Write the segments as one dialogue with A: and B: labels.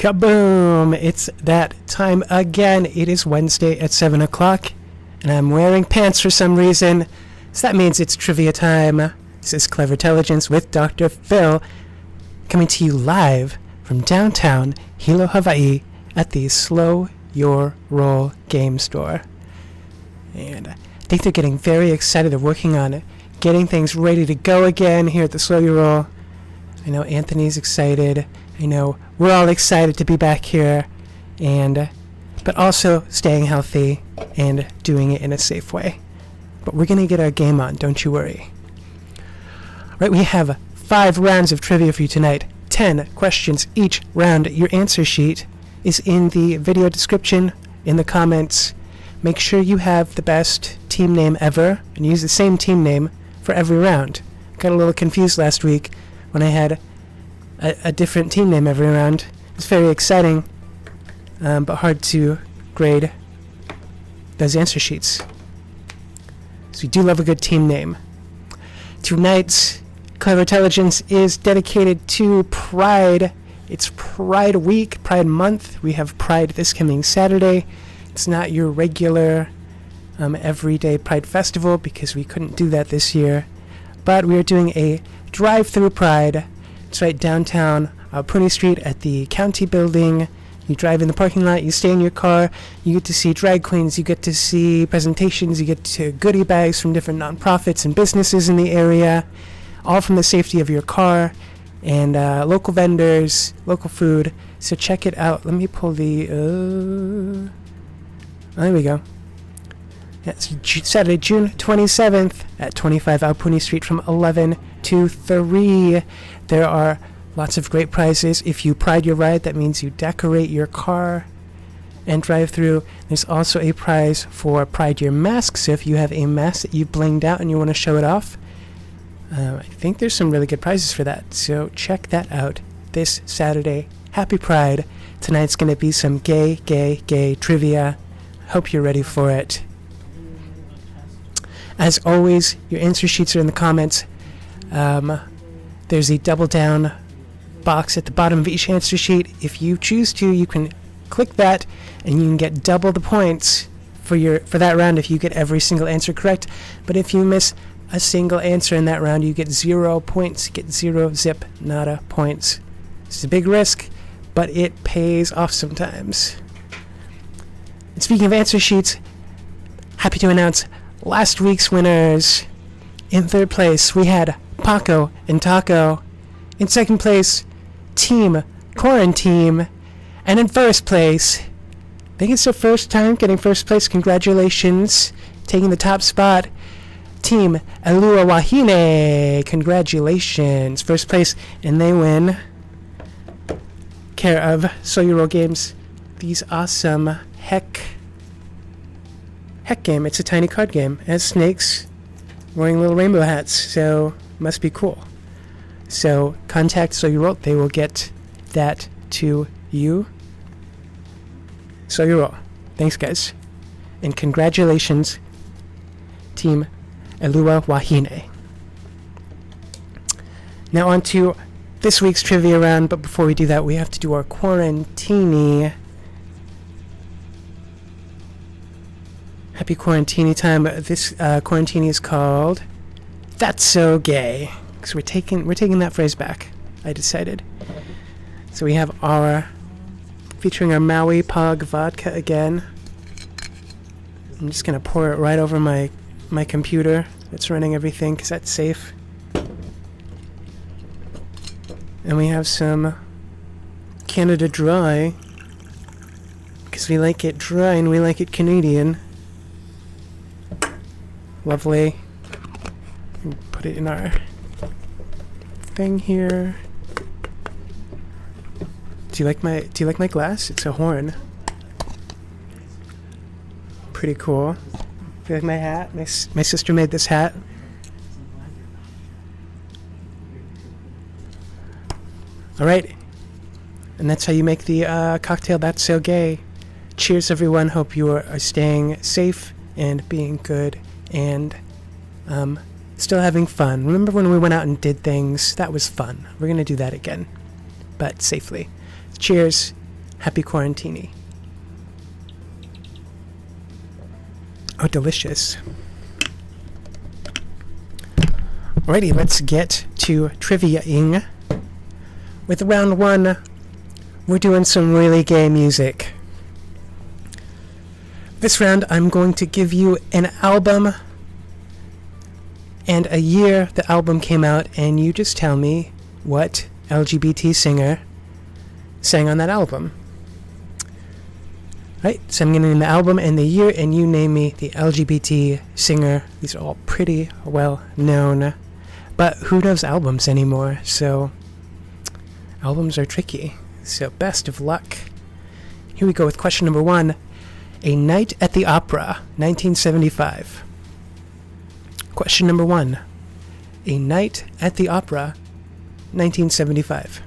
A: Kaboom! It's that time again. It is Wednesday at 7 o'clock, and I'm wearing pants for some reason, so that means it's trivia time. This is Clevertelligence with Dr. Phill, coming to you live from downtown Hilo, Hawaii, at the Slow Your Roll game store. And I think they're getting very excited. They're working on getting things ready to go again here at the Slow Your Roll. I know Anthony's excited. I know we're all excited to be back here, but also staying healthy and doing it in a safe way. But we're going to get our game on, don't you worry. Right, we have 5 rounds of trivia for you tonight. 10 questions each round. Your answer sheet is in the video description, in the comments. Make sure you have the best team name ever and use the same team name for every round. Got a little confused last week when I had a different team name every round. It's very exciting, but hard to grade those answer sheets. So we do love a good team name. Tonight's Clevertelligence is dedicated to Pride. It's Pride Week, Pride Month. We have Pride this coming Saturday. It's not your regular everyday Pride Festival because we couldn't do that this year. But we are doing a drive-through Pride. It's right downtown Puni Street at the county building. You drive in the parking lot, you stay in your car, you get to see drag queens, you get to see presentations, you get to goodie bags from different nonprofits and businesses in the area, all from the safety of your car, and local vendors, local food. So check it out. Let me pull the... there we go. That's Saturday, June 27th at 25 Aupuni Street from 11 to 3. There are lots of great prizes. If you pride your ride, that means you decorate your car and drive through. There's also a prize for Pride Your Mask. So if you have a mask that you've blinged out and you want to show it off, I think there's some really good prizes for that. So check that out this Saturday. Happy Pride. Tonight's going to be some gay trivia. Hope you're ready for it. As always, your answer sheets are in the comments. There's a double down box at the bottom of each answer sheet. If you choose to, you can click that and you can get double the points for that round if you get every single answer correct. But if you miss a single answer in that round, you get 0 points. You get 0 zip nada points. It's a big risk, but it pays off sometimes. And speaking of answer sheets, happy to announce last week's winners. In third place, we had Paco and Taco. In second place, Team Quarantine. And in first place, I think it's their first time getting first place. Congratulations. Taking the top spot, Team Elua Wahine. Congratulations. First place, and they win care of So You Roll Games. These awesome heck game. It's a tiny card game. It has snakes wearing little rainbow hats, so must be cool. So contact So You Roll. They will get that to you. So You Roll. Thanks, guys. And congratulations, Team Elua Wahine. Now on to this week's trivia round, but before we do that, we have to do our quarantini. Happy quarantini time. This quarantini is called That's So Gay. Because we're taking that phrase back, I decided. So we have featuring our Maui Pog vodka again. I'm just going to pour it right over my computer that's running everything because that's safe. And we have some Canada Dry because we like it dry and we like it Canadian. Lovely. Put it in our thing here. Do you like my glass? It's a horn. Pretty cool. Do you like my hat? My sister made this hat. All right. And that's how you make the cocktail That's So Gay. Cheers, everyone. Hope you are staying safe and being good and still having fun. Remember when we went out and did things? That was fun. We're going to do that again, but safely. Cheers. Happy quarantini. Oh, delicious. Alrighty, let's get to trivia-ing. With round one, we're doing some really gay music. This round, I'm going to give you an album and a year the album came out, and you just tell me what LGBT singer sang on that album. Right, so I'm going to name the album and the year, and you name me the LGBT singer. These are all pretty well known, but who knows albums anymore? So albums are tricky. So best of luck. Here we go with question number one. A Night at the Opera, 1975. Question number one. A Night at the Opera, 1975.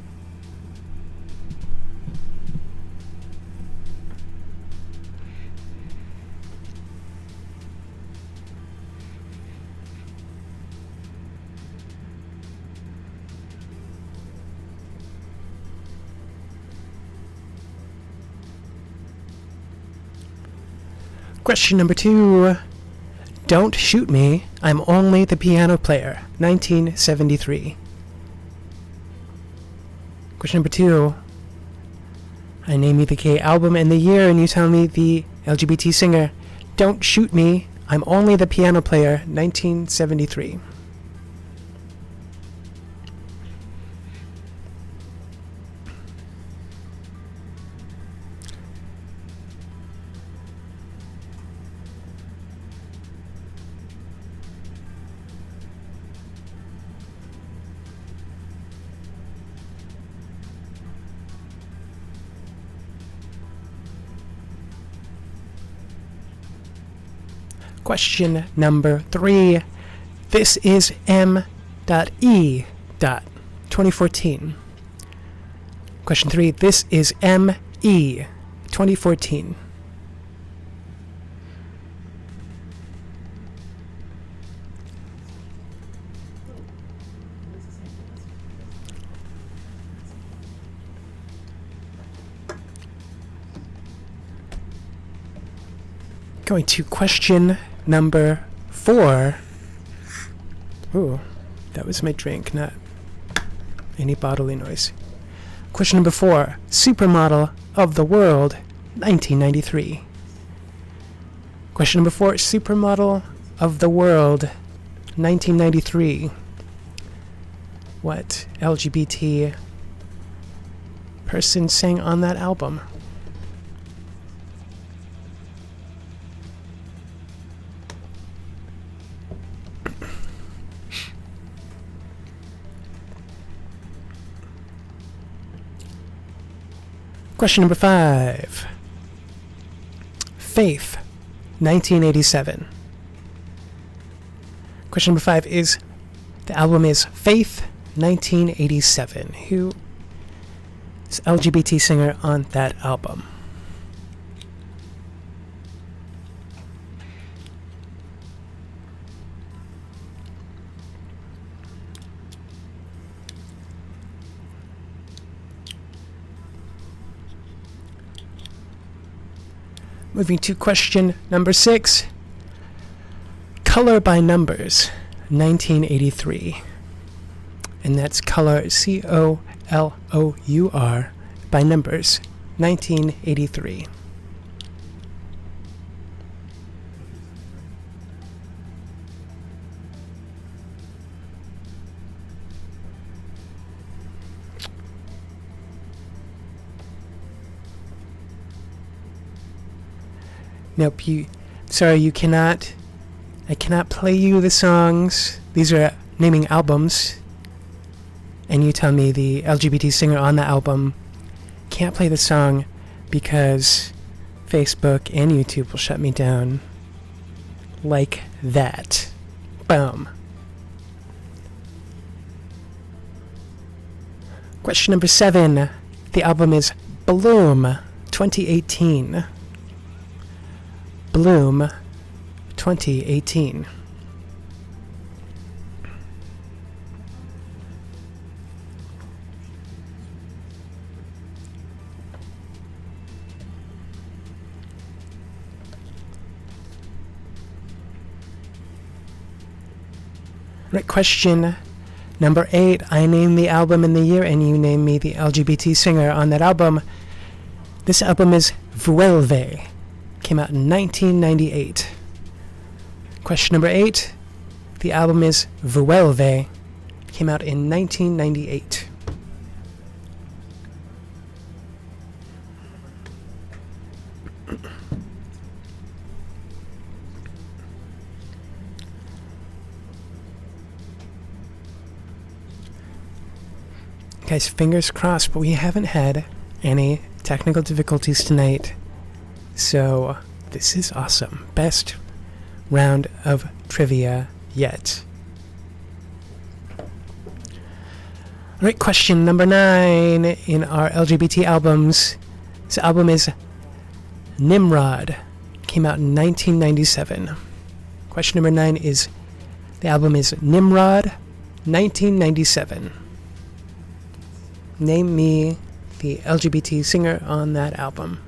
A: Question number two. Don't Shoot Me, I'm Only the Piano Player, 1973. Question number two. I name you the gay album and the year, and you tell me the LGBT singer. Don't Shoot Me, I'm Only the Piano Player, 1973. Question number three. This is M.E. 2014. Question three. This is M.E. 2014. Going to question number four. Ooh, that was my drink, not any bodily noise. Question number four. Supermodel of the World, 1993. Question number four. Supermodel of the World, 1993. What LGBT person sang on that album? Question number five. Faith, 1987. Question number five is, the album is Faith, 1987. Who is LGBT singer on that album? Moving to question number six. Color by Numbers, 1983. And that's color, COLOUR, by Numbers, 1983. Nope, you cannot, I cannot play you the songs. These are naming albums, and you tell me the LGBT singer on the album. Can't play the song because Facebook and YouTube will shut me down. Like that. Boom. Question number 7. The album is Bloom, 2018. Bloom, 2018. Right, question number 8. I name the album and the year, and you name me the LGBT singer on that album. This album is Vuelve. Came out in 1998. Question number 8. The album is Vuelve. Came out in 1998. Guys, fingers crossed, but we haven't had any technical difficulties tonight. So, this is awesome. Best round of trivia yet. Alright, question number 9 in our LGBT albums. This album is Nimrod. Came out in 1997. Question number 9 is, the album is Nimrod, 1997. Name me the LGBT singer on that album.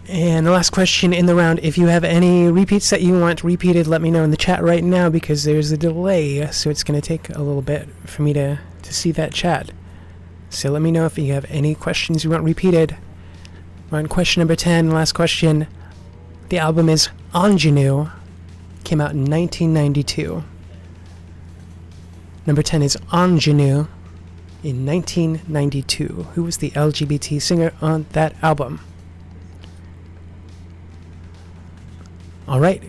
A: And the last question in the round, if you have any repeats that you want repeated, let me know in the chat right now, because there's a delay, so it's going to take a little bit for me to see that chat. So let me know if you have any questions you want repeated. We're on question number 10, last question. The album is Ingenue. Came out in 1992. Number 10 is Ingenue in 1992. Who was the LGBT singer on that album? Alright.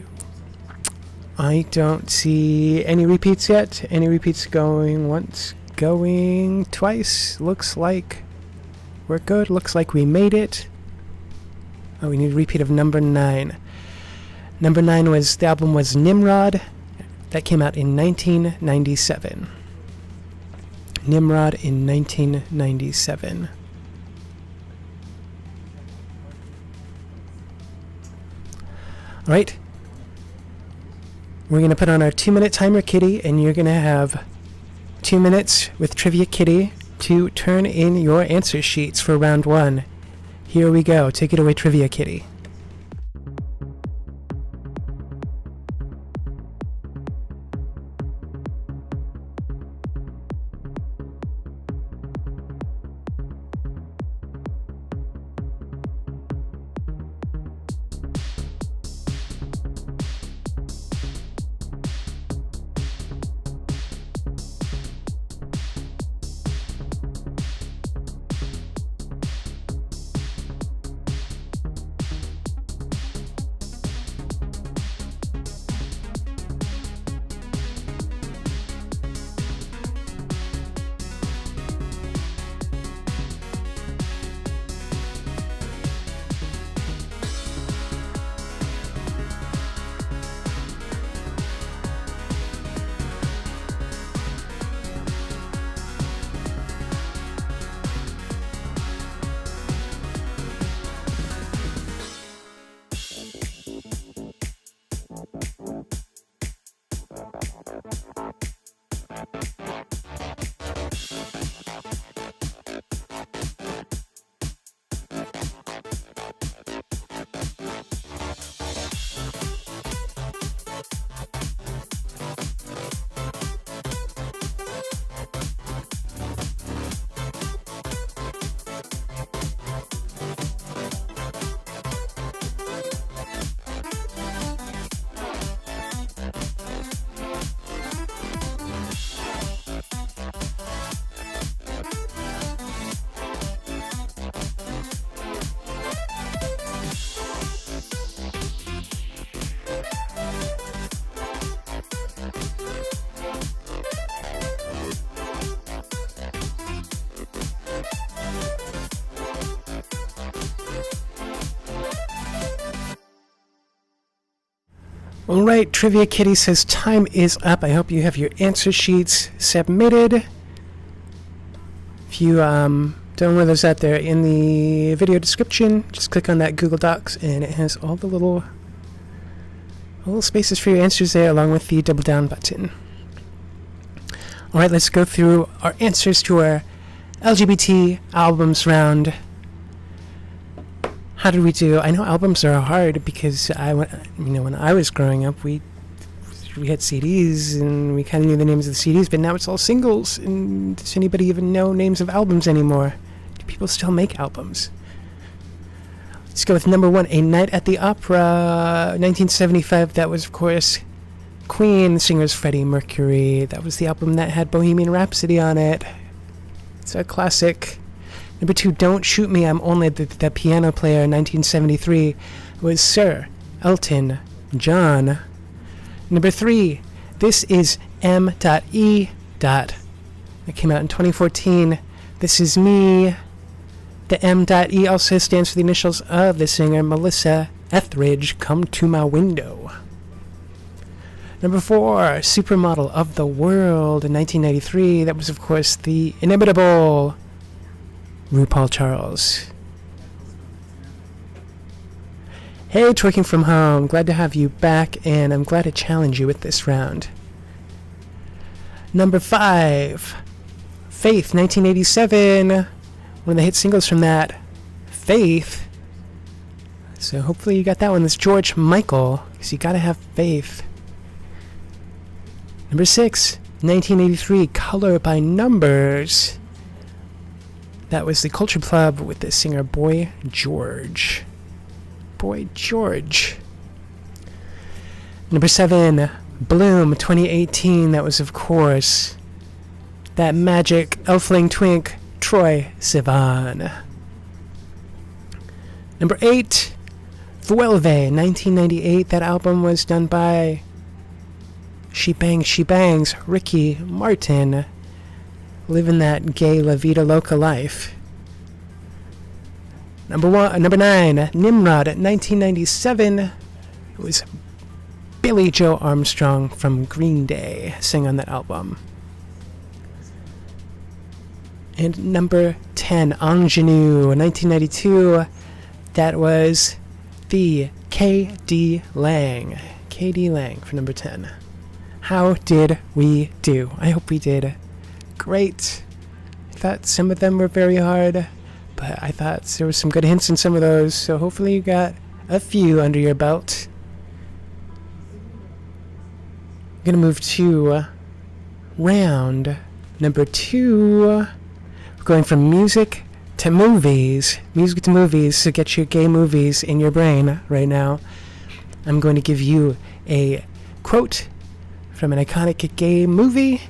A: I don't see any repeats yet. Any repeats going once, going twice. Looks like we're good. Looks like we made it. Oh, we need a repeat of number 9. Number 9 was, the album was Nimrod. That came out in 1997. Nimrod in 1997. Alright. We're going to put on our 2-minute timer, Kitty, and you're going to have 2 minutes with Trivia Kitty to turn in your answer sheets for round 1. Here we go. Take it away, Trivia Kitty. Alright, Trivia Kitty says time is up. I hope you have your answer sheets submitted. If you don't know where those at, there in the video description. Just click on that Google Docs and it has all the little spaces for your answers there, along with the double down button. Alright, let's go through our answers to our LGBT albums round. how did we do? I know albums are hard because when I was growing up, we had CDs and we kind of knew the names of the CDs, but now it's all singles. And does anybody even know names of albums anymore? Do people still make albums? Let's go with number 1, A Night at the Opera, 1975. That was, of course, Queen. The singer's Freddie Mercury. That was the album that had Bohemian Rhapsody on it. It's a classic. Number 2, Don't Shoot Me, I'm Only the Piano Player, 1973, was Sir Elton John. Number 3, This Is M.E. That came out in 2014. This Is Me. The M.E. also stands for the initials of the singer Melissa Etheridge, Come to My Window. Number 4, Supermodel of the World in 1993. That was, of course, the inimitable RuPaul Charles. Hey, Twerking from Home. Glad to have you back, and I'm glad to challenge you with this round. Number 5, Faith, 1987. One of the hit singles from that, Faith. So hopefully you got that one. This George Michael, because you gotta have faith. Number 6, 1983, Color by Numbers. That was the Culture Club with the singer Boy George. Boy George. Number 7, Bloom, 2018. That was, of course, that magic elfling twink, Troye Sivan. Number 8, Vuelve, 1998. That album was done by She Bangs, Ricky Martin. Living that gay La Vida Loca life. Number 9, Nimrod, 1997. It was Billy Joe Armstrong from Green Day sang on that album. And number 10, Ingenue, 1992. That was the K.D. Lang. K.D. Lang for number 10. How did we do? I hope we did great. I thought some of them were very hard, but I thought there was some good hints in some of those, so hopefully you got a few under your belt. I'm going to move to round number 2. We're going from music to movies. Music to movies, so get your gay movies in your brain right now. I'm going to give you a quote from an iconic gay movie,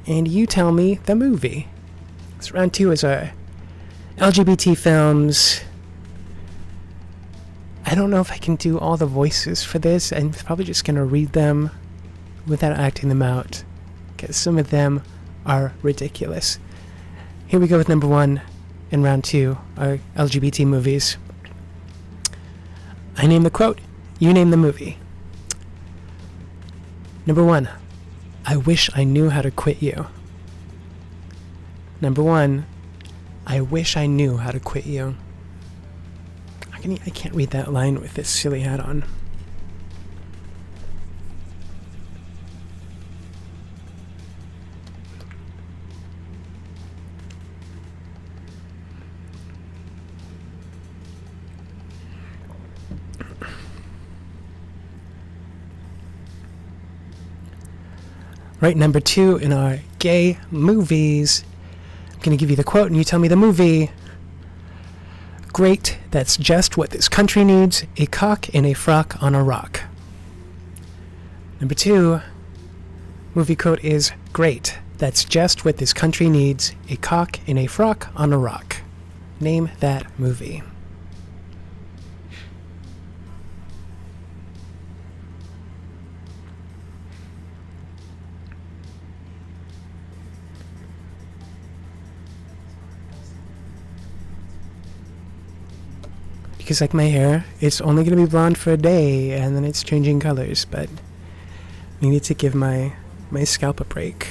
A: and you tell me the movie. So round 2 is our LGBT films. I don't know if I can do all the voices for this. I'm probably just going to read them without acting them out, because some of them are ridiculous. Here we go with number 1 in round 2, our LGBT movies. I name the quote, you name the movie. Number 1, I wish I knew how to quit you. Number 1, I wish I knew how to quit you. I can't read that line with this silly hat on. Right, number 2 in our gay movies. I'm going to give you the quote and you tell me the movie. Great, that's just what this country needs. A cock in a frock on a rock. Number 2, movie quote is great, that's just what this country needs. A cock in a frock on a rock. Name that movie. Because like my hair, it's only going to be blonde for a day and then it's changing colors, but I need to give my scalp a break.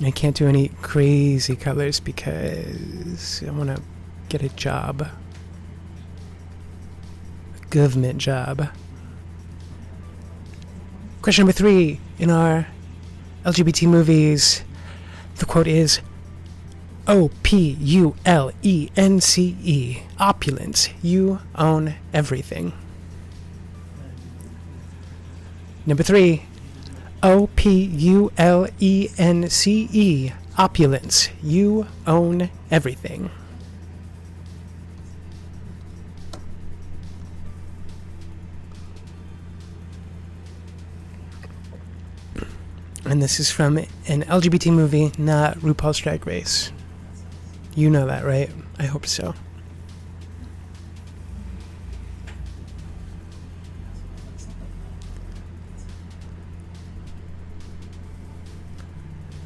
A: I can't do any crazy colors because I want to get a job. A government job. Question number 3 in our LGBT movies. The quote is, Opulence. Opulence. You own everything. Number 3. Opulence. Opulence. You own everything. And this is from an LGBT movie, not RuPaul's Drag Race. You know that, right? I hope so.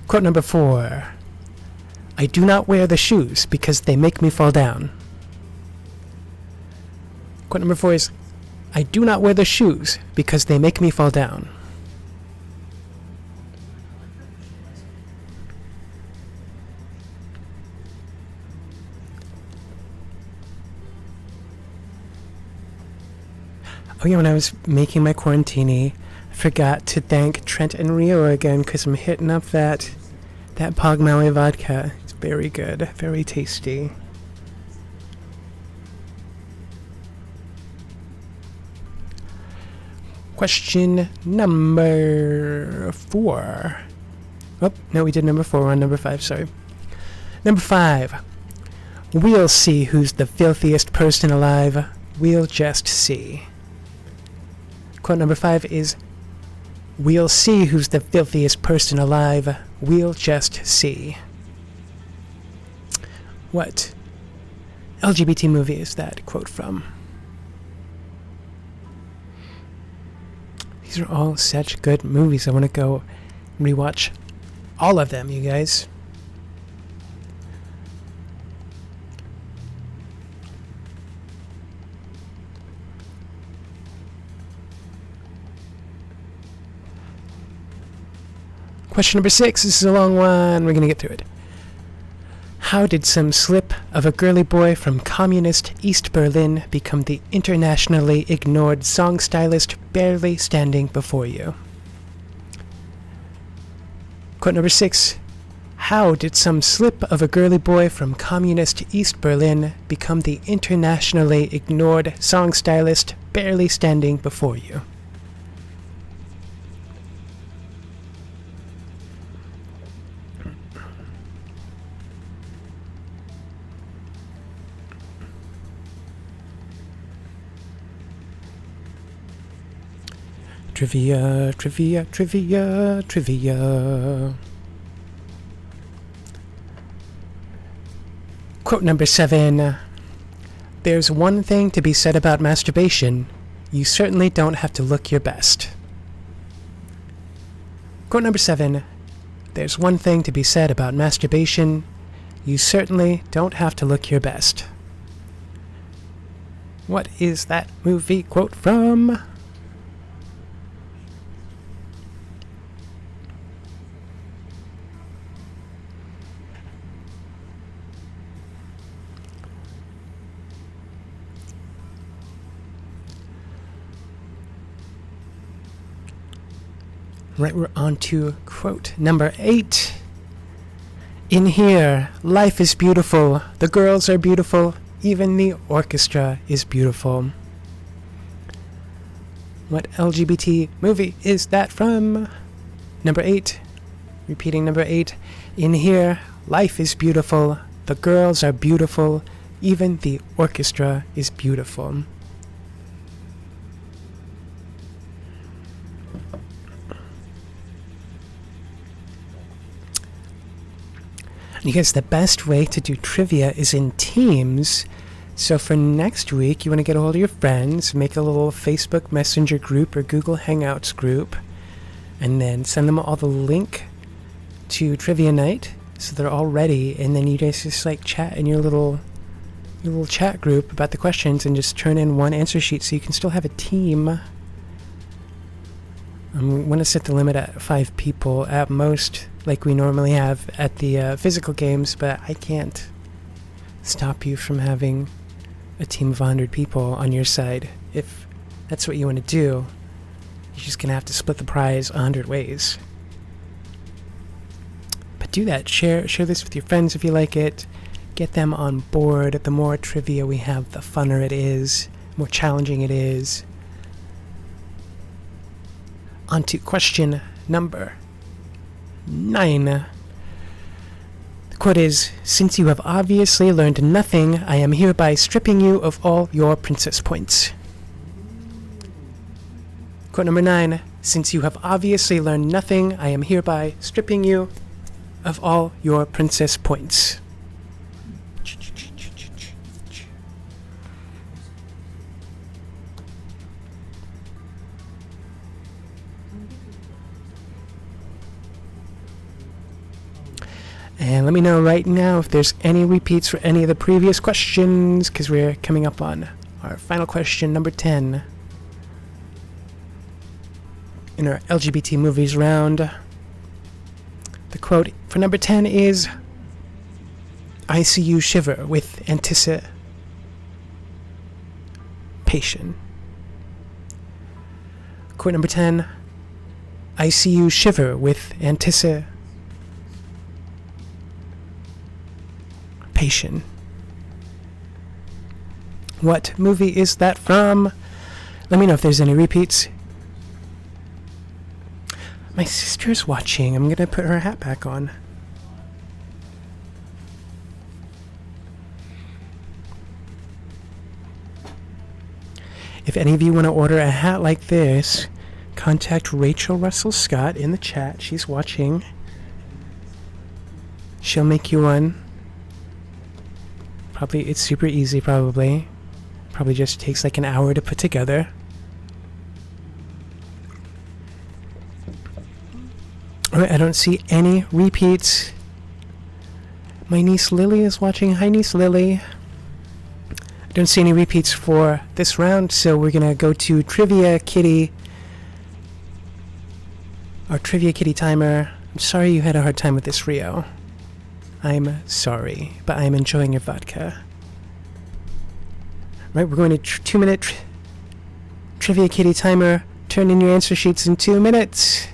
A: Quote number 4. I do not wear the shoes because they make me fall down. Quote number 4 is, I do not wear the shoes because they make me fall down. Oh yeah, when I was making my quarantini, I forgot to thank Trent and Rio again because I'm hitting up that Pog Maui vodka. It's very good, very tasty. Question number 4. Oh, no, we did number 4. We're on number 5, sorry. Number 5. We'll see who's the filthiest person alive. We'll just see. Quote number 5 is, we'll see who's the filthiest person alive. We'll just see. What LGBT movie is that quote from? These are all such good movies. I want to go rewatch all of them, you guys. Question number 6. This is a long one. We're going to get through it. How did some slip of a girly boy from communist East Berlin become the internationally ignored song stylist barely standing before you? Quote number 6. How did some slip of a girly boy from communist East Berlin become the internationally ignored song stylist barely standing before you? Trivia, trivia, trivia, trivia. Quote number 7. There's one thing to be said about masturbation. You certainly don't have to look your best. Quote number 7. There's one thing to be said about masturbation. You certainly don't have to look your best. What is that movie quote from? Right, we're on to quote number 8. In here, life is beautiful, the girls are beautiful, even the orchestra is beautiful. What LGBT movie is that from? Number 8. Repeating number 8. In here, life is beautiful, the girls are beautiful, even the orchestra is beautiful. You guys, the best way to do trivia is in teams. So for next week, you want to get a hold of your friends, make a little Facebook Messenger group or Google Hangouts group, and then send them all the link to trivia night so they're all ready. And then you guys just like chat in your little chat group about the questions and just turn in one answer sheet so you can still have a team. I'm going to set the limit at 5 people at most, like we normally have at the physical games, but I can't stop you from having a team of 100 people on your side. If that's what you want to do, you're just going to have to split the prize 100 ways. do that. Share this with your friends if you like it. Get them on board. The more trivia we have, the funner it is, more challenging it is. On to question number 9. The quote is, "Since you have obviously learned nothing, I am hereby stripping you of all your princess points." Quote number 9. "Since you have obviously learned nothing, I am hereby stripping you of all your princess points." And let me know right now if there's any repeats for any of the previous questions, because we're coming up on our final question, number 10. In our LGBT movies round. The quote for number 10 is, "I see you shiver with anticipation." Quote number 10, "I see you shiver with anticipation." What movie is that from? Let me know if there's any repeats. My sister's watching. I'm gonna put her hat back on. If any of you want to order a hat like this, contact Rachel Russell Scott in the chat. She's watching. She'll make you one. Probably, it's super easy, probably just takes like an hour to put together. Alright, I don't see any repeats. My niece Lily is watching. Hi, niece Lily. I don't see any repeats for this round, so we're gonna go to Trivia Kitty. Our Trivia Kitty timer. I'm sorry you had a hard time with this, Rio. I'm sorry, but I'm enjoying your vodka. Right, we're going to 2-minute Trivia Kitty timer. Turn in your answer sheets in 2 minutes.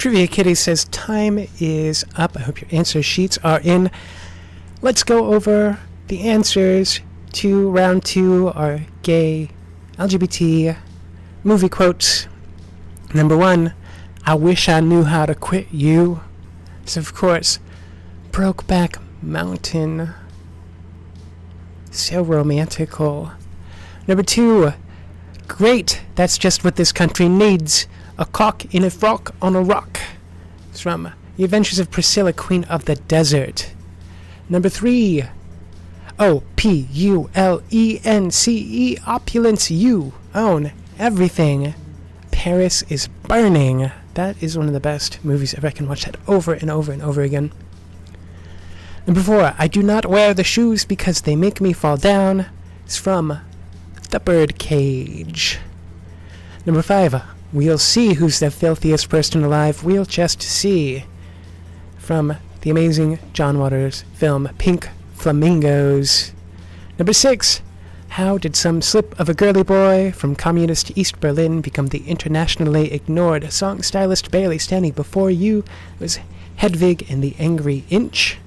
A: Trivia Kitty says time is up. I hope your answer sheets are in. Let's go over the answers to round 2, our gay LGBT movie quotes. Number 1, "I wish I knew how to quit you." So of course, Brokeback Mountain. So romantical. Number 2, Great! That's just what this country needs. A cock in a frock on a rock. It's from The Adventures of Priscilla, Queen of the Desert. Number 3. Opulence, opulence, you own everything. Paris is Burning. That is one of the best movies ever. I can watch that over and over and over again. Number 4. I do not wear the shoes because they make me fall down. It's from The Birdcage. Number 5. We'll see who's the filthiest person alive. We'll just see. From the amazing John Waters film Pink Flamingos. Number 6. How did some slip of a girly boy from communist East Berlin become the internationally ignored song stylist barely standing before you? It was Hedwig and the Angry Inch.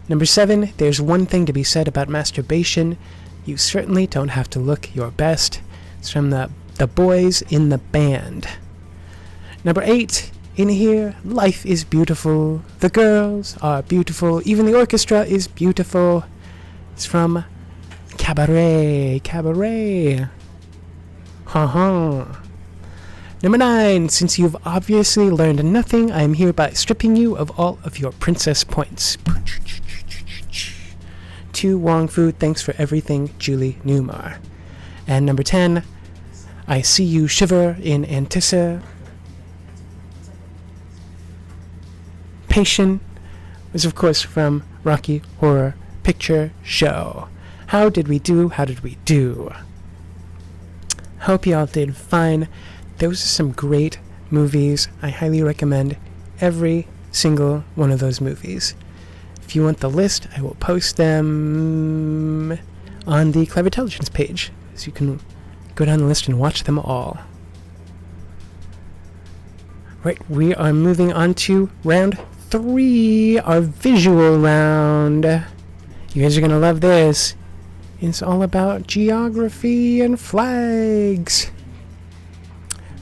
A: Number 7. There's one thing to be said about masturbation. You certainly don't have to look your best. It's from the Boys in the Band. Number 8. In here, life is beautiful. The girls are beautiful. Even the orchestra is beautiful. It's from Cabaret. Number 9. Since you've obviously learned nothing, I am hereby stripping you of all of your princess points. To Wong Fu, thanks for everything, Julie Newmar. And number 10. I see you shiver in anticipation. Was of course from Rocky Horror Picture Show. How did we do? Hope y'all did fine. Those are some great movies. I highly recommend every single one of those movies. If you want the list, I will post them on the Clevertelligence page, so you can go down the list and watch them all. Right, we are moving on to round 3, our visual round. You guys are going to love this. It's all about geography and flags.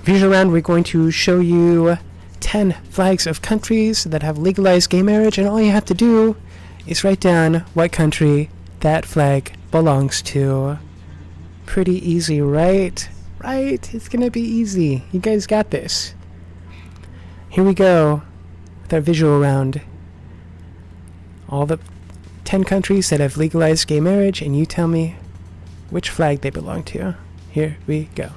A: Visual round, we're going to show you 10 flags of countries that have legalized gay marriage, and all you have to do is write down what country that flag belongs to. Pretty easy, right? Right? It's going to be easy. You guys got this. Here we go with our visual round. All the 10 countries that have legalized gay marriage, and you tell me which flag they belong to. Here we go.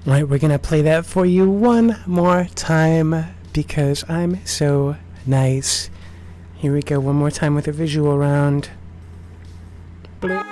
A: Right, we're going to play that for you one more time because I'm so nice. Here we go, one more time with a visual round. Blue.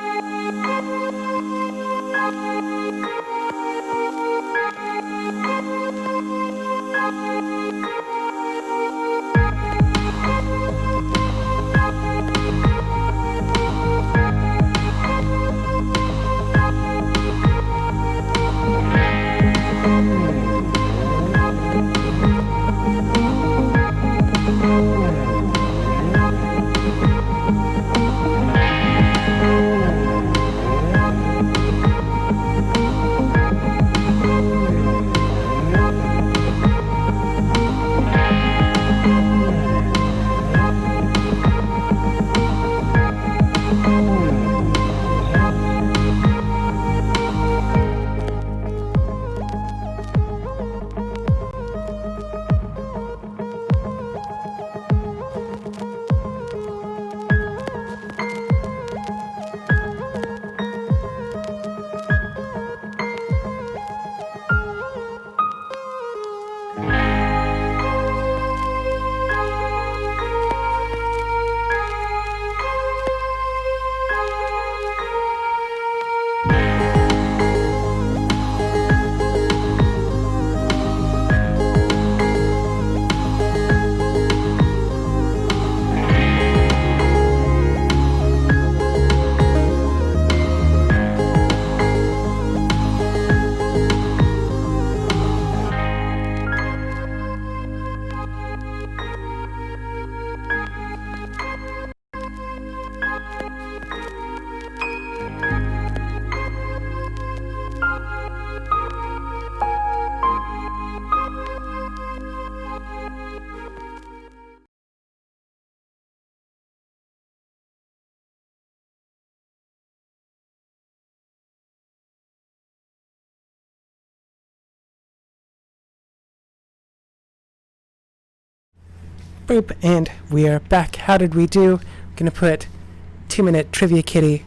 A: Boop, and we are back. How did we do? I'm gonna put 2-minute Trivia Kitty.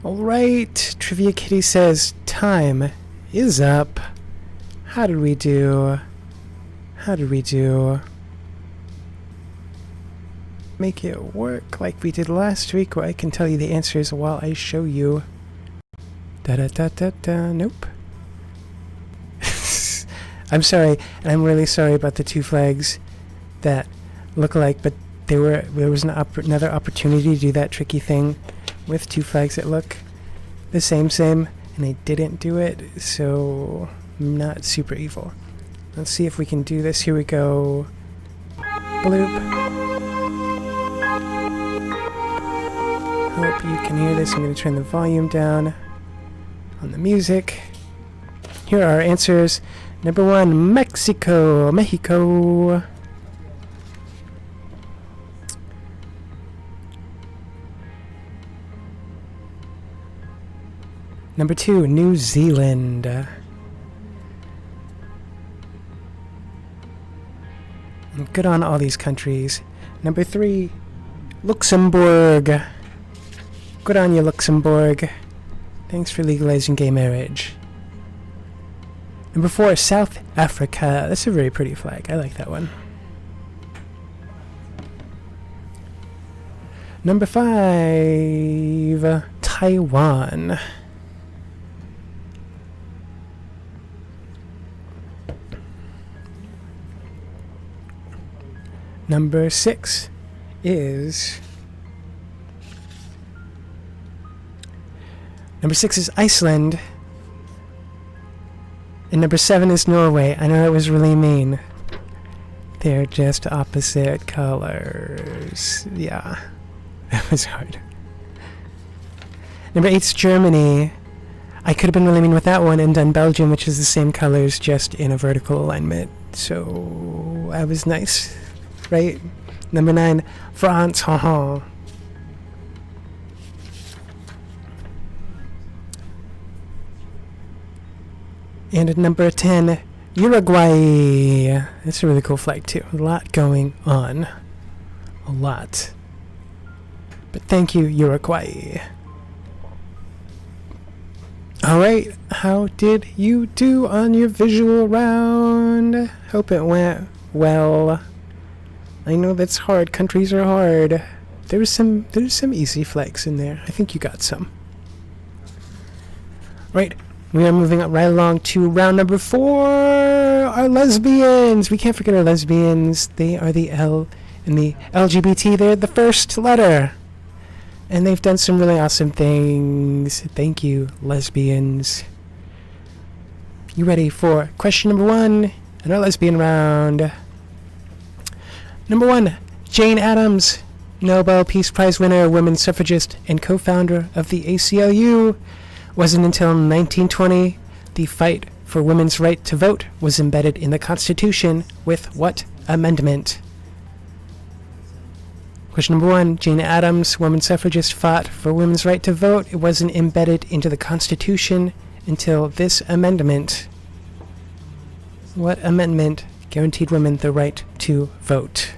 A: Alright, Trivia Kitty says time is up. How did we do? How did we do? Make it work like we did last week, where I can tell you the answers while I show you. Da-da-da-da-da, nope. I'm sorry, and I'm really sorry about the two flags that look alike, but there was another opportunity to do that tricky thing with two flags that look the same, and I didn't do it, so I'm not super evil. Let's see if we can do this. Here we go. Bloop. Hope you can hear this. I'm going to turn the volume down on the music. Here are our answers. Number 1, Mexico. Number 2, New Zealand. Good on all these countries. Number 3, Luxembourg. Good on you, Luxembourg. Thanks for legalizing gay marriage. Number 4, South Africa. That's a very pretty flag. I like that one. Number 5, Taiwan. Number 6 is... Number 6 is Iceland. And number 7 is Norway. I know it was really mean. They're just opposite colors. Yeah. That was hard. Number 8 is Germany. I could have been really mean with that one and done Belgium, which is the same colors, just in a vertical alignment. So I was nice. Right? Number 9, France. Haha. And at number 10, Uruguay. That's a really cool flag too. A lot going on. A lot. But thank you, Uruguay. Alright, how did you do on your visual round? Hope it went well. I know that's hard. Countries are hard. There's some easy flags in there. I think you got some. Right, We are moving right along to round number 4. Our lesbians. We can't forget our lesbians. They are the L in the LGBT. They're the first letter. And they've done some really awesome things. Thank you, lesbians. You ready for question number 1 in our lesbian round? Number 1, Jane Addams, Nobel Peace Prize winner, women's suffragist, and co-founder of the ACLU. Wasn't until 1920 the fight for women's right to vote was embedded in the Constitution with what amendment? Question number 1, Jane Addams, women's suffragist, fought for women's right to vote. It wasn't embedded into the Constitution until this amendment. What amendment guaranteed women the right to vote?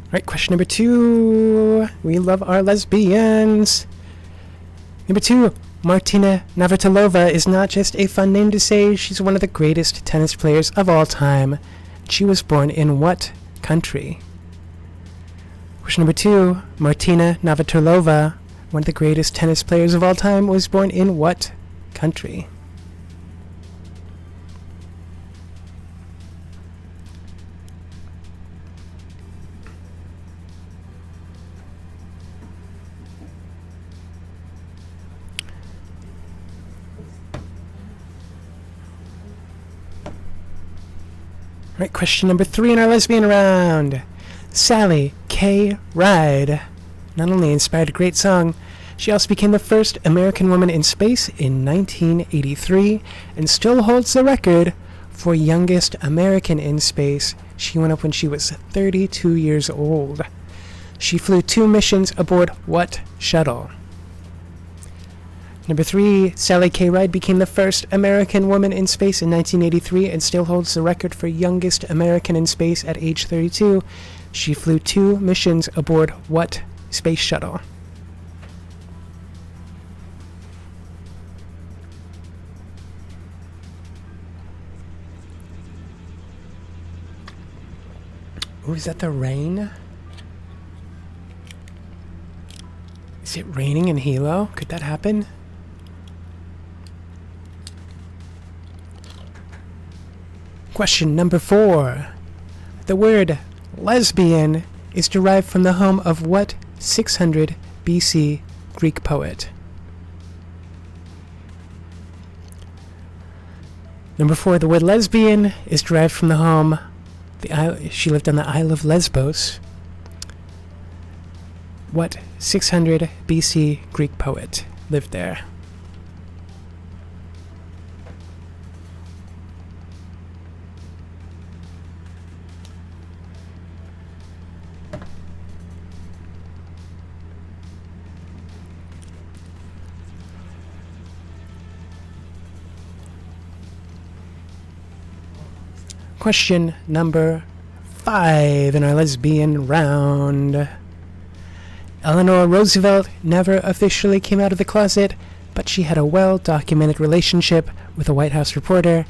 A: Alright, question number 2. We love our lesbians. Number 2, Martina Navratilova is not just a fun name to say, she's one of the greatest tennis players of all time. She was born in what country? Question number 2, Martina Navratilova, one of the greatest tennis players of all time, was born in what country? Right, question number 3 in our lesbian round. Sally K. Ride not only inspired a great song, she also became the first American woman in space in 1983 and still holds the record for youngest American in space. She went up when she was 32 years old. She flew 2 missions aboard what shuttle? Number 3, Sally K. Ride became the first American woman in space in 1983 and still holds the record for youngest American in space at age 32. She flew 2 missions aboard what space shuttle? Ooh, is that the rain? Is it raining in Hilo? Could that happen? Question number 4. The word lesbian is derived from the home of what 600 BC Greek poet? Number 4. The word lesbian is derived from the home. She lived on the Isle of Lesbos. What 600 BC Greek poet lived there? Question number 5 in our lesbian round. Eleanor Roosevelt never officially came out of the closet, but she had a well-documented relationship with a White House reporter.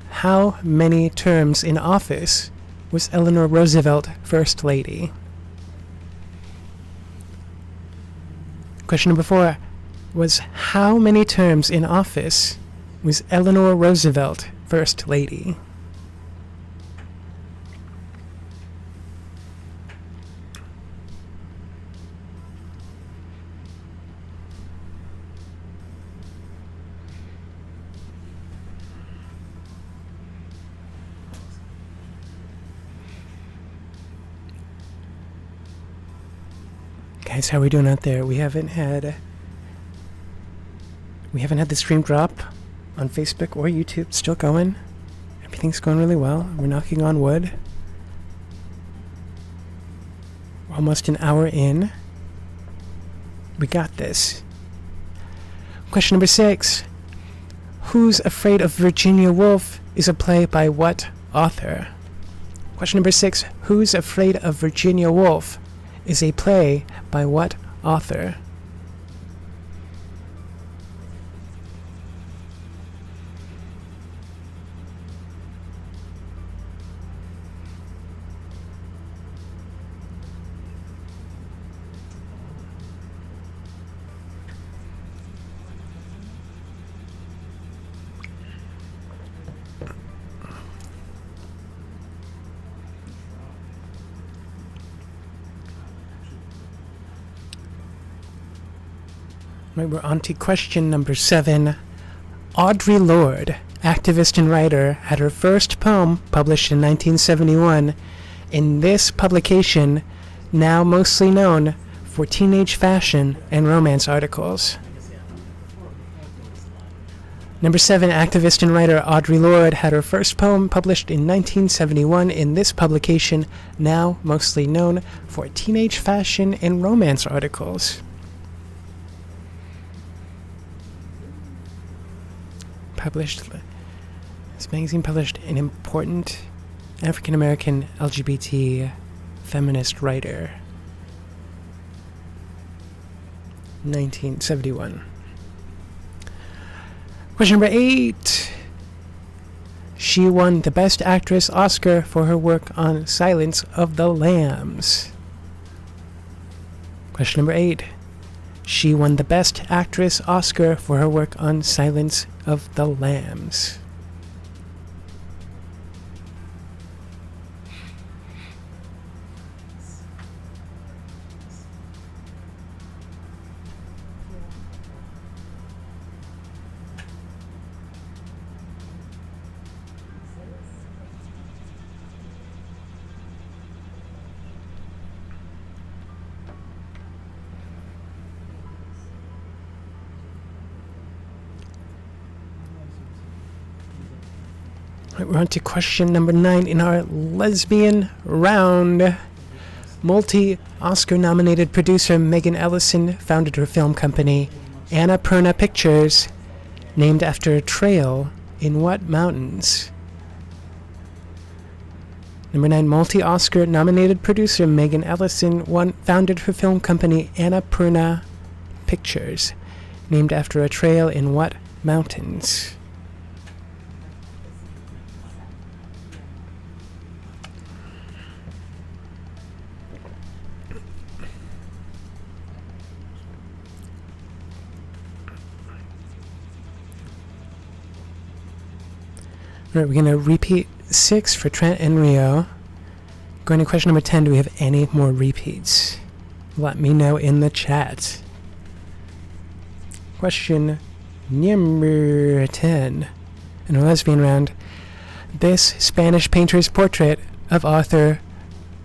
A: How many terms in office was Eleanor Roosevelt First Lady? Question number 4 was how many terms in office was Eleanor Roosevelt First Lady? Guys, how are we doing out there? We haven't had the stream drop on Facebook or YouTube. It's still going. Everything's going really well. We're knocking on wood. We're almost an hour in. We got this. Question number 6. Who's Afraid of Virginia Woolf is a play by what author? Question number 6. Who's Afraid of Virginia Woolf is a play by what author? Right, we're on to question number 7. Audre Lorde, activist and writer, had her first poem published in 1971 in this publication, now mostly known for teenage fashion and romance articles. Number 7, activist and writer Audre Lorde had her first poem published in 1971 in this publication, now mostly known for teenage fashion and romance articles. This magazine published an important African-American LGBT feminist writer. 1971. Question number 8. She won the Best Actress Oscar for her work on Silence of the Lambs. Question number 8. She won the Best Actress Oscar for her work on Silence of the Lambs. Right, we're on to question number 9 in our lesbian round. Multi-Oscar-nominated producer Megan Ellison founded her film company, Annapurna Pictures, named after a trail in what mountains? Number 9, multi-Oscar-nominated producer Megan Ellison founded her film company, Annapurna Pictures, named after a trail in what mountains? Alright, we're going to repeat 6 for Trent and Rio. Going to question number 10, do we have any more repeats? Let me know in the chat. Question number 10 in our lesbian round. This Spanish painter's portrait of author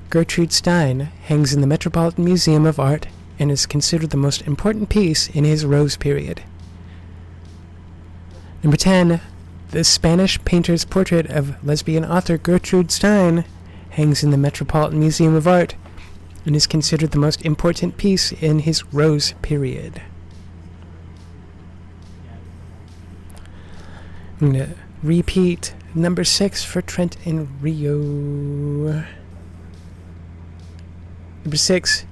A: Gertrude Stein hangs in the Metropolitan Museum of Art and is considered the most important piece in his Rose period. Number 10. The Spanish painter's portrait of lesbian author Gertrude Stein hangs in the Metropolitan Museum of Art and is considered the most important piece in his Rose period. I'm going to repeat number 6 for Trent and Rio. Number 6.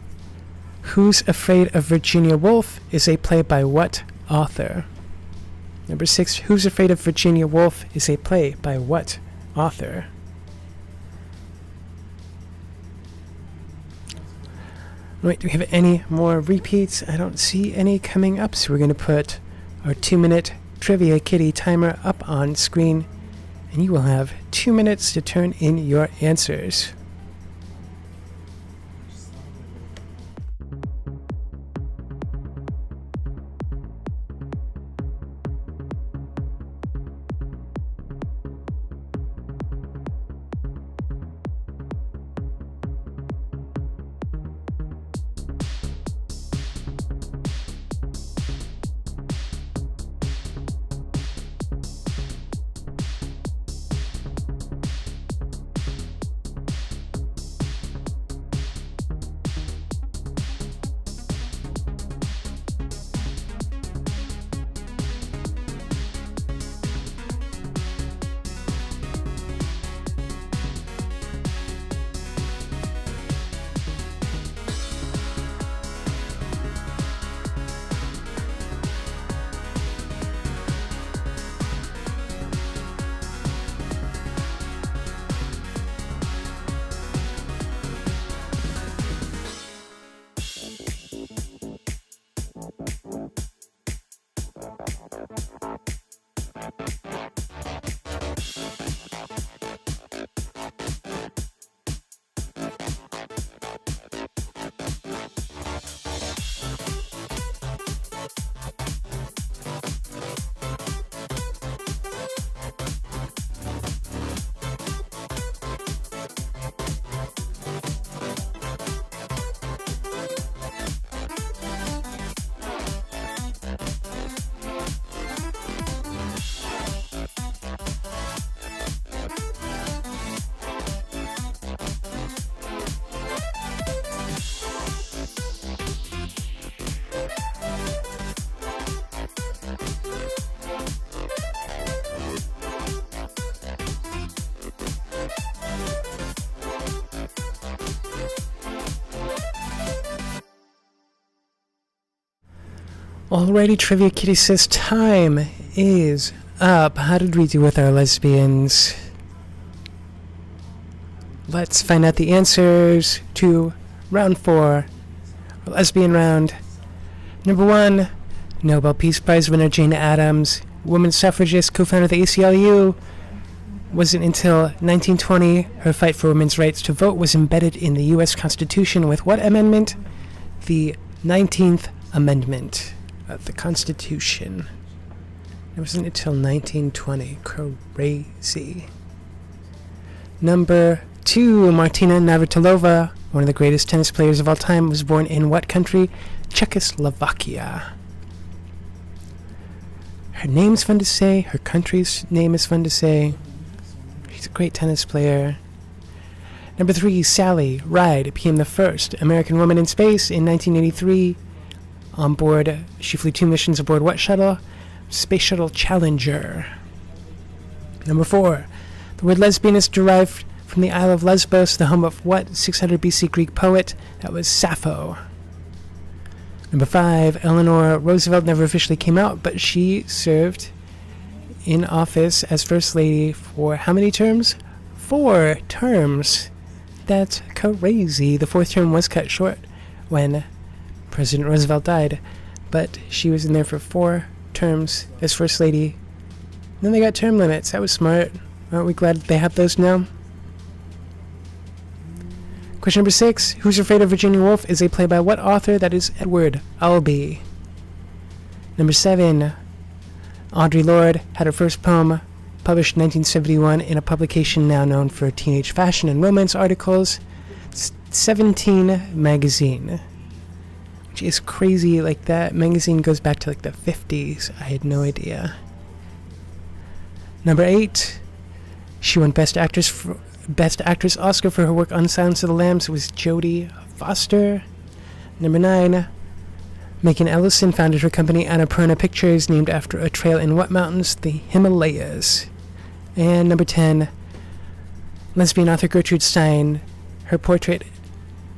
A: Who's Afraid of Virginia Woolf is a play by what author? Number 6, Who's Afraid of Virginia Woolf is a play by what author? Wait, do we have any more repeats? I don't see any coming up, so we're going to put our 2-minute Trivia Kitty timer up on screen, and you will have 2 minutes to turn in your answers. Alrighty, Trivia Kitty says time is up. How did we do with our lesbians? Let's find out the answers to round 4, lesbian round. Number 1, Nobel Peace Prize winner Jane Addams, woman suffragist, co-founder of the ACLU. Wasn't until 1920 her fight for women's rights to vote was embedded in the U.S. Constitution with what amendment? The 19th Amendment of the Constitution. It wasn't until 1920. Crazy. Number 2, Martina Navratilova, one of the greatest tennis players of all time, was born in what country? Czechoslovakia. Her name's fun to say. Her country's name is fun to say. She's a great tennis player. Number 3, Sally Ride became the first American woman in space in 1983. On board, she flew 2 missions aboard what shuttle? Space Shuttle Challenger. Number 4, the word lesbian is derived from the Isle of Lesbos, the home of what 600 BC Greek poet? That was Sappho. Number 5, Eleanor Roosevelt never officially came out, but she served in office as First Lady for how many terms? 4 terms. That's crazy. The 4th term was cut short when President Roosevelt died, but she was in there for 4 terms as First Lady. Then they got term limits. That was smart. Aren't we glad they have those now? Question number 6. Who's Afraid of Virginia Woolf is a play by what author? That is Edward Albee. Number 7. Audre Lorde had her first poem published in 1971 in a publication now known for teenage fashion and romance articles, 17 magazine. Which is crazy. Like, that magazine goes back to like the 50s. I had no idea. Number 8. She won Best Actress Oscar for her work on Silence of the Lambs. It was Jodie Foster. Number 9. Megan Ellison founded her company Annapurna Pictures, named after a trail in what mountains? The Himalayas. And number 10. Lesbian author Gertrude Stein. Her portrait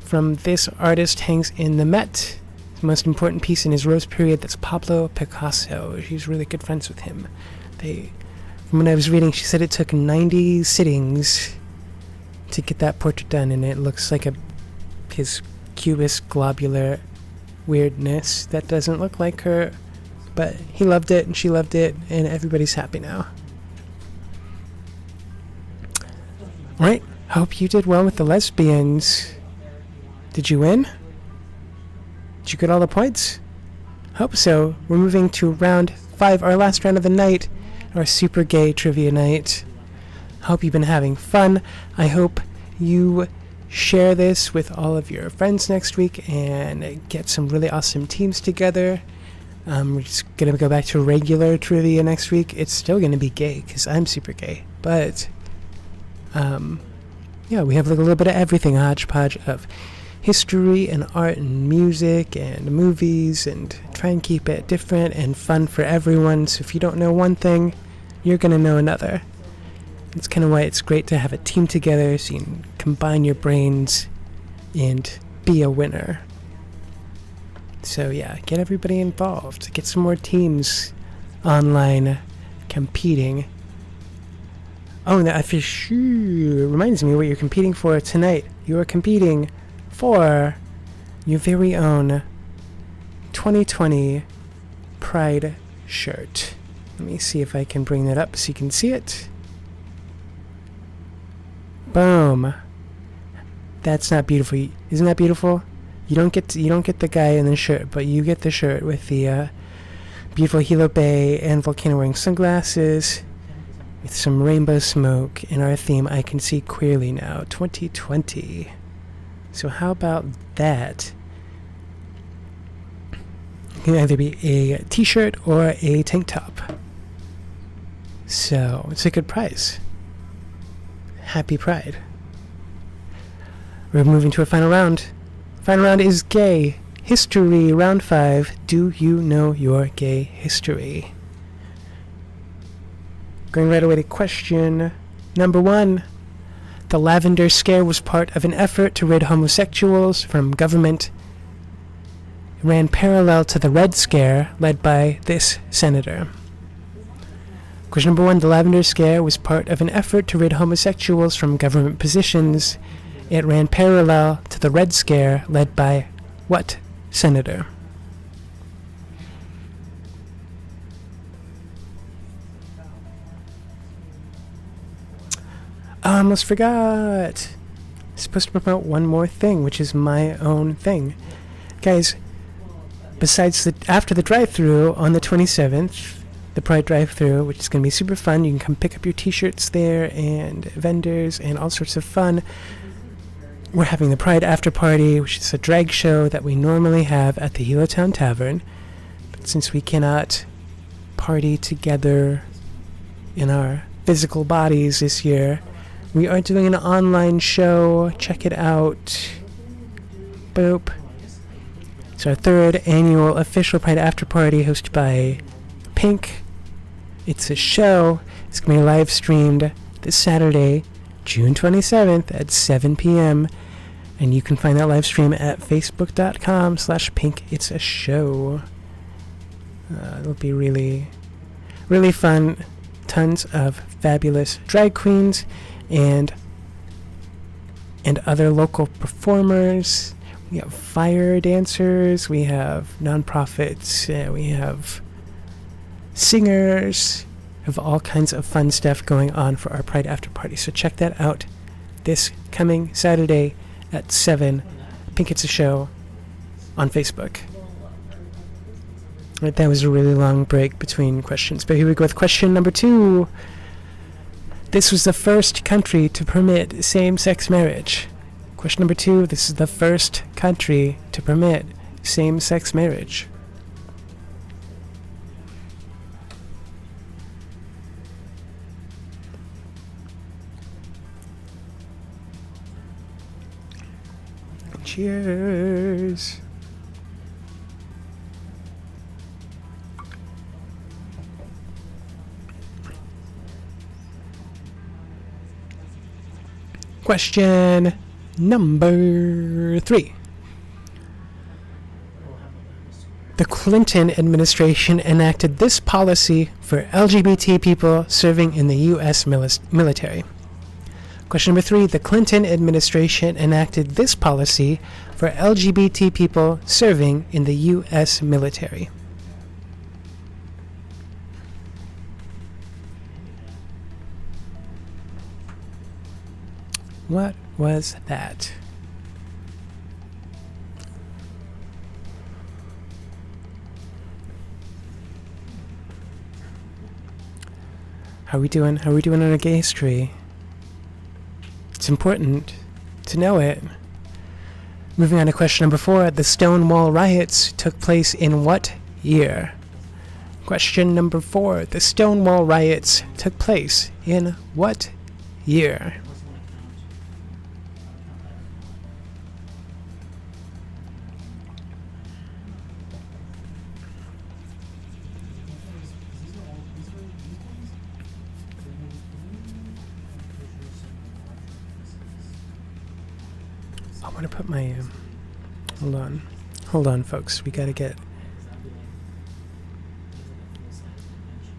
A: from this artist hangs in the Met. The most important piece in his Rose period, that's Pablo Picasso. She's really good friends with him. From when I was reading, she said it took 90 sittings to get that portrait done, and it looks like his cubist globular weirdness that doesn't look like her, but he loved it and she loved it, and everybody's happy now. Right, hope you did well with the lesbians. Did you win? Did you get all the points? Hope so. We're moving to round 5, our last round of the night, our super gay trivia night. Hope you've been having fun. I hope you share this with all of your friends next week and get some really awesome teams together. We're just going to go back to regular trivia next week. It's still going to be gay because I'm super gay. But, yeah, we have like a little bit of everything, a hodgepodge of history and art and music and movies, and try and keep it different and fun for everyone. So if you don't know one thing, you're going to know another. It's kind of why it's great to have a team together so you can combine your brains and be a winner. So yeah, get everybody involved. Get some more teams online competing. Oh, that for sure reminds me what you're competing for tonight. You are competing for your very own 2020 Pride shirt. Let me see if I can bring that up so you can see it. Boom. That's not beautiful. Isn't that beautiful? You don't get the guy in the shirt, but you get the shirt with the beautiful Hilo Bay and Volcano wearing sunglasses with some rainbow smoke in our theme. I can see clearly now. 2020. So how about that? It can either be a t-shirt or a tank top. So it's a good price. Happy Pride. We're moving to a final round. Final round is gay history. Round 5. Do you know your gay history? Going right away to question number 1. The Lavender Scare was part of an effort to rid homosexuals from government ran parallel to the Red Scare led by this senator. Question number 1. The Lavender Scare was part of an effort to rid homosexuals from government positions. It ran parallel to the Red Scare led by what senator? I almost forgot. I'm supposed to promote one more thing, which is my own thing. Guys, after the drive-thru on the 27th, the Pride drive-thru, which is going to be super fun. You can come pick up your t-shirts there and vendors and all sorts of fun. We're having the Pride after party, which is a drag show that we normally have at the Helitown Tavern. But since we cannot party together in our physical bodies this year, we are doing an online show. Check it out. Boop. It's our 3rd annual official Pride after party hosted by Pink. It's a show. It's going to be live streamed this Saturday, June 27th at 7 p.m. And you can find that live stream at facebook.com/Pink. It's a show. It'll be really, really fun. Tons of fabulous drag queens and other local performers. We have fire dancers. We have nonprofits. We have singers. We have all kinds of fun stuff going on for our Pride after party. So check that out this coming Saturday at 7. Pink It's a Show on Facebook. Right, that was a really long break between questions. But here we go with question number 2. This was the first country to permit same-sex marriage. Question number 2. This is the first country to permit same-sex marriage. Cheers. Question number 3. The Clinton administration enacted this policy for LGBT people serving in the U.S. military. Question number 3. The Clinton administration enacted this policy for LGBT people serving in the U.S. military. What was that? How are we doing? How are we doing on our gay history? It's important to know it. Moving on to question number 4. The Stonewall riots took place in what year? Question number 4. The Stonewall riots took place in what year? I want to put my, hold on folks, we gotta get,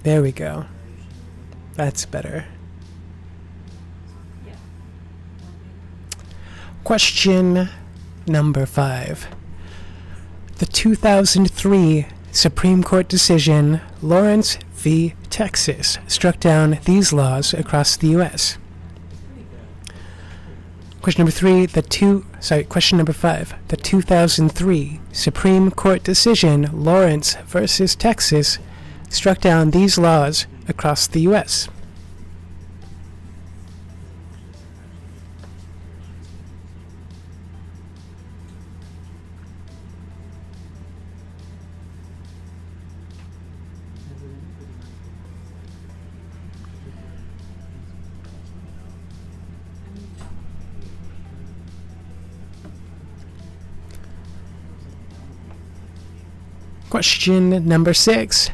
A: there we go, that's better. Question number 5. The 2003 Supreme Court decision, Lawrence v. Texas, struck down these laws across the U.S. Question number 5. The 2003 Supreme Court decision, Lawrence versus Texas, struck down these laws across the U.S. Question number 6.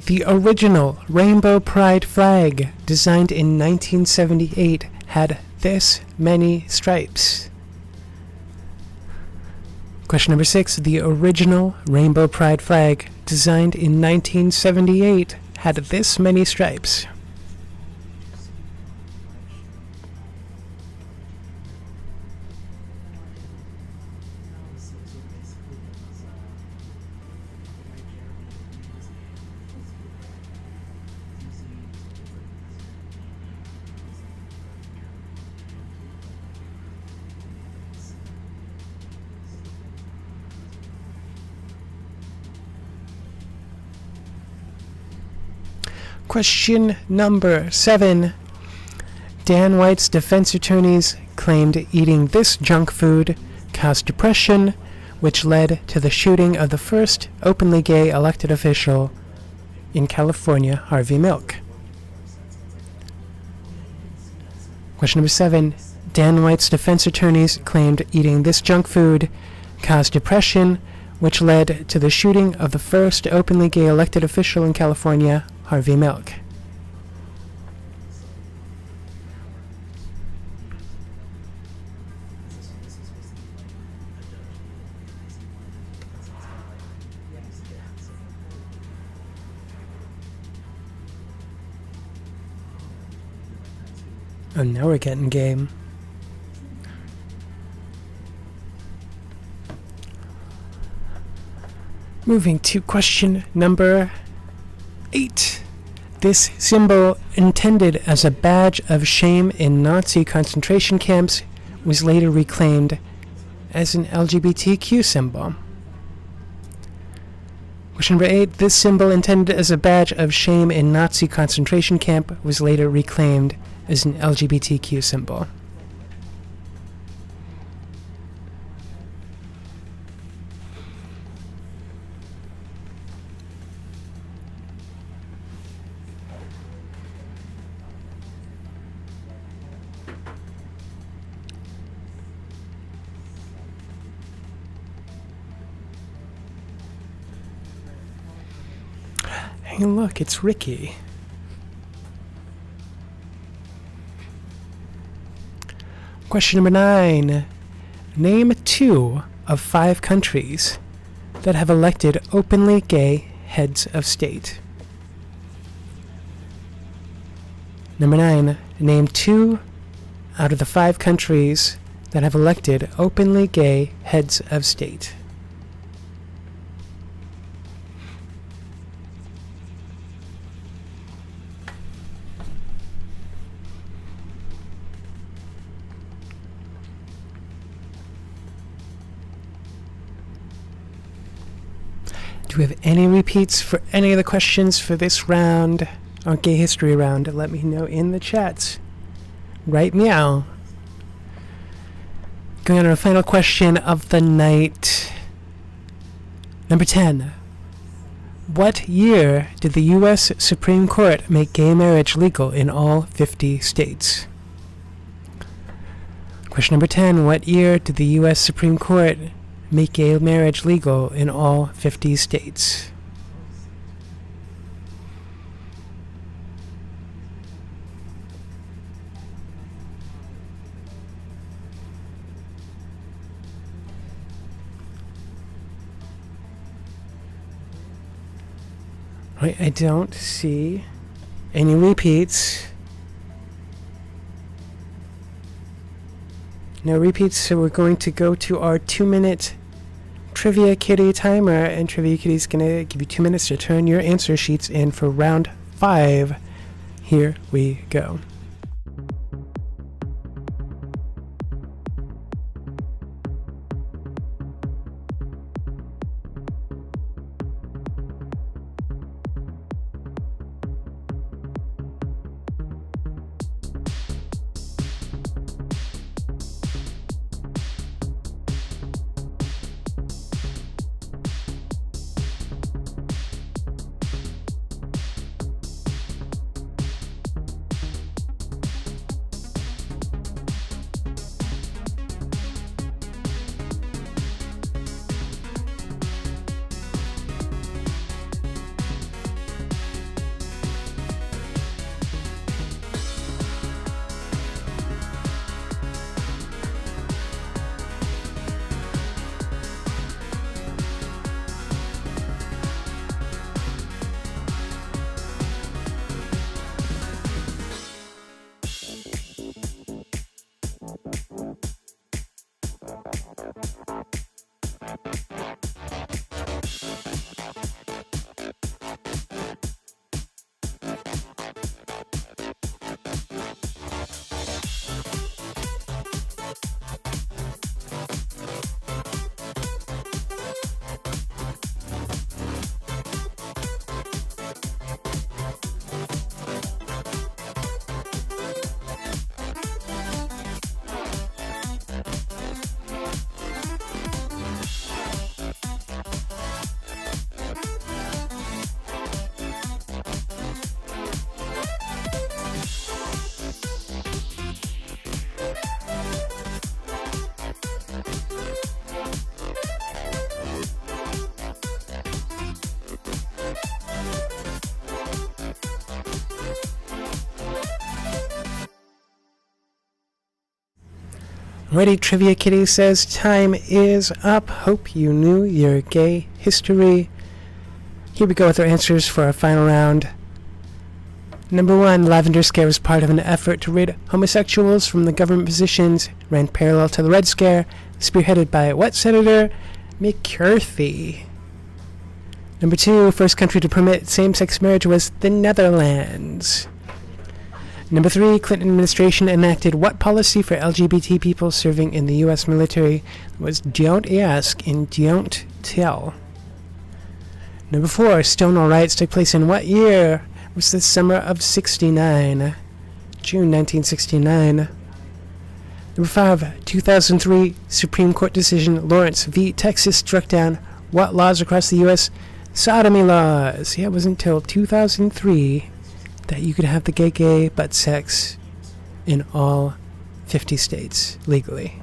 A: The original Rainbow Pride flag, designed in 1978, had this many stripes. Question number 6. The original Rainbow Pride flag, designed in 1978, had this many stripes. Question number 7. Dan White's defense attorneys claimed eating this junk food caused depression, which led to the shooting of the first openly gay elected official in California, Harvey Milk. Question number 7. Dan White's defense attorneys claimed eating this junk food caused depression, which led to the shooting of the first openly gay elected official in California, Harvey Milk. Oh, now we're getting game. Moving to question number 8. This symbol, intended as a badge of shame in Nazi concentration camps, was later reclaimed as an LGBTQ symbol. Question number 8. This symbol, intended as a badge of shame in Nazi concentration camp, was later reclaimed as an LGBTQ symbol. Hey, look, it's Ricky. Question number 9. Name 2 of 5 countries that have elected openly gay heads of state. Number 9. Name 2 out of the 5 countries that have elected openly gay heads of state. Do we have any repeats for any of the questions for this round, or gay history round? Let me know in the chats. Right meow. Going on to our final question of the night. Number 10. What year did the U.S. Supreme Court make gay marriage legal in all 50 states? Question number 10. What year did the U.S. Supreme Court make gay marriage legal in all 50 states? Right, I don't see any repeats. No repeats, so we're going to go to our 2-minute Trivia Kitty timer, and Trivia Kitty's going to give you 2 minutes to turn your answer sheets in for round 5. Here we go. Alrighty, Trivia Kitty says time is up. Hope you knew your gay history. Here we go with our answers for our final round. Number 1, Lavender Scare was part of an effort to rid homosexuals from the government positions, ran parallel to the Red Scare, spearheaded by what senator? McCarthy. Number 2, first country to permit same-sex marriage was the Netherlands. Number 3, Clinton administration enacted what policy for LGBT people serving in the U.S. military? It was don't ask and don't tell. Number 4, Stonewall riots took place in what year? It was the summer of '69, June 1969. Number 5, 2003 Supreme Court decision, Lawrence v. Texas struck down what laws across the U.S.? Sodomy laws. Yeah, it wasn't until 2003 that you could have the gay butt sex in all 50 states legally.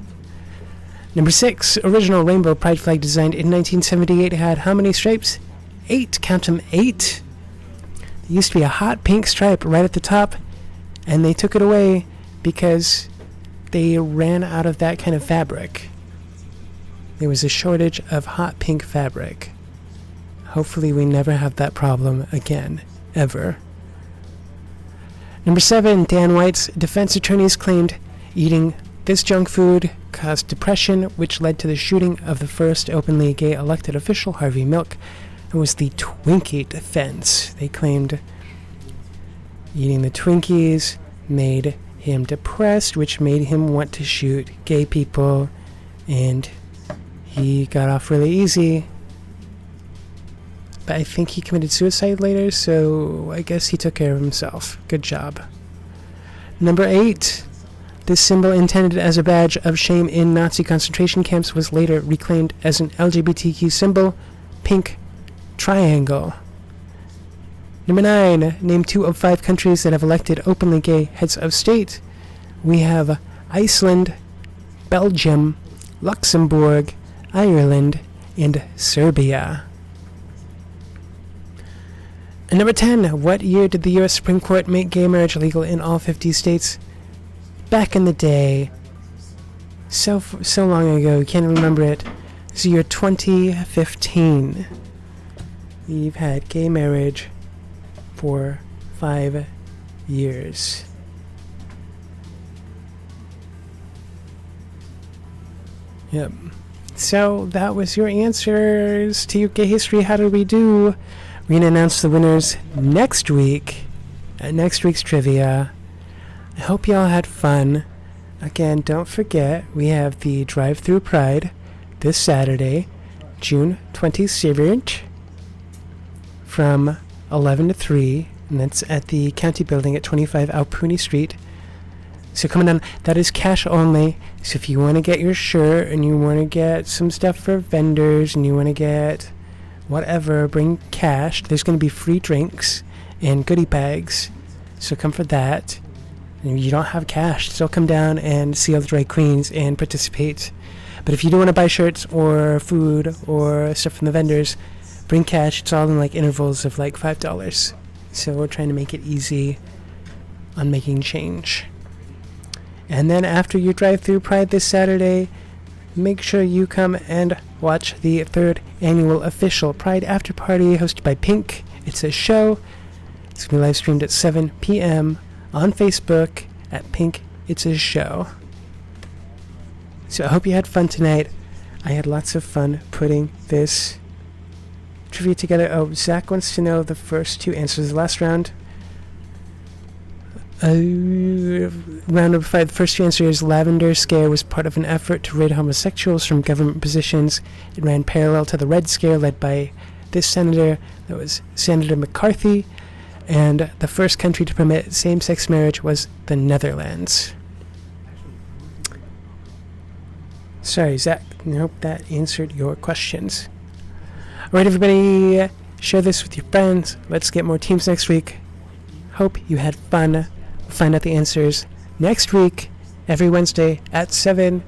A: Number 6, original rainbow pride flag designed in 1978 had how many stripes? 8. Count them, 8. There used to be a hot pink stripe right at the top, and they took it away because they ran out of that kind of fabric. There was a shortage of hot pink fabric. Hopefully we never have that problem again, ever. Number 7, Dan White's defense attorneys claimed eating this junk food caused depression, which led to the shooting of the first openly gay elected official, Harvey Milk. It was the Twinkie defense. They claimed eating the Twinkies made him depressed, which made him want to shoot gay people, and he got off really easy. But I think he committed suicide later, so I guess he took care of himself. Good job. Number 8, this symbol intended as a badge of shame in Nazi concentration camps was later reclaimed as an LGBTQ symbol, pink triangle. Number 9, name 2 of 5 countries that have elected openly gay heads of state. We have Iceland, Belgium, Luxembourg, Ireland, and Serbia. And number 10, what year did the U.S. Supreme Court make gay marriage legal in all 50 states? Back in the day. So long ago, you can't remember it. It's the year 2015. We've had gay marriage for 5 years. Yep. So that was your answers to your gay history. How did we do? We're going to announce the winners next week at next week's trivia. I hope y'all had fun. Again, don't forget, we have the Drive-Thru Pride this Saturday, June 27th, from 11 to 3, and that's at the County Building at 25 Alpuni Street. So coming down, that is cash only. So if you want to get your shirt and you want to get some stuff for vendors and you want to get whatever, bring cash. There's going to be free drinks and goodie bags, so come for that. And if you don't have cash, still come down and see all the drag queens and participate. But if you do want to buy shirts or food or stuff from the vendors, bring cash. It's all in like intervals of like $5. So we're trying to make it easy on making change. And then after your Drive-Thru Pride this Saturday, make sure you come and watch the 3rd annual official Pride After Party hosted by Pink. It's a show. It's going to be live streamed at 7 p.m. on Facebook at Pink. It's a show. So I hope you had fun tonight. I had lots of fun putting this trivia together. Oh, Zach wants to know the first 2 answers of the last round. Round number 5, the first 2 answers. Lavender Scare was part of an effort to rid homosexuals from government positions. It ran parallel to the Red Scare led by this senator. That was Senator McCarthy. And the first country to permit same-sex marriage was the Netherlands. Sorry, Zach. Nope, that answered your questions. Alright, everybody, share this with your friends. Let's get more teams next week. Hope you had fun. We'll find out the answers next week, every Wednesday at 7,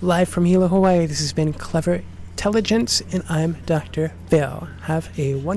A: live from Hilo, Hawaii. This has been Clevertelligence, and I'm Dr. Phill. Have a wonderful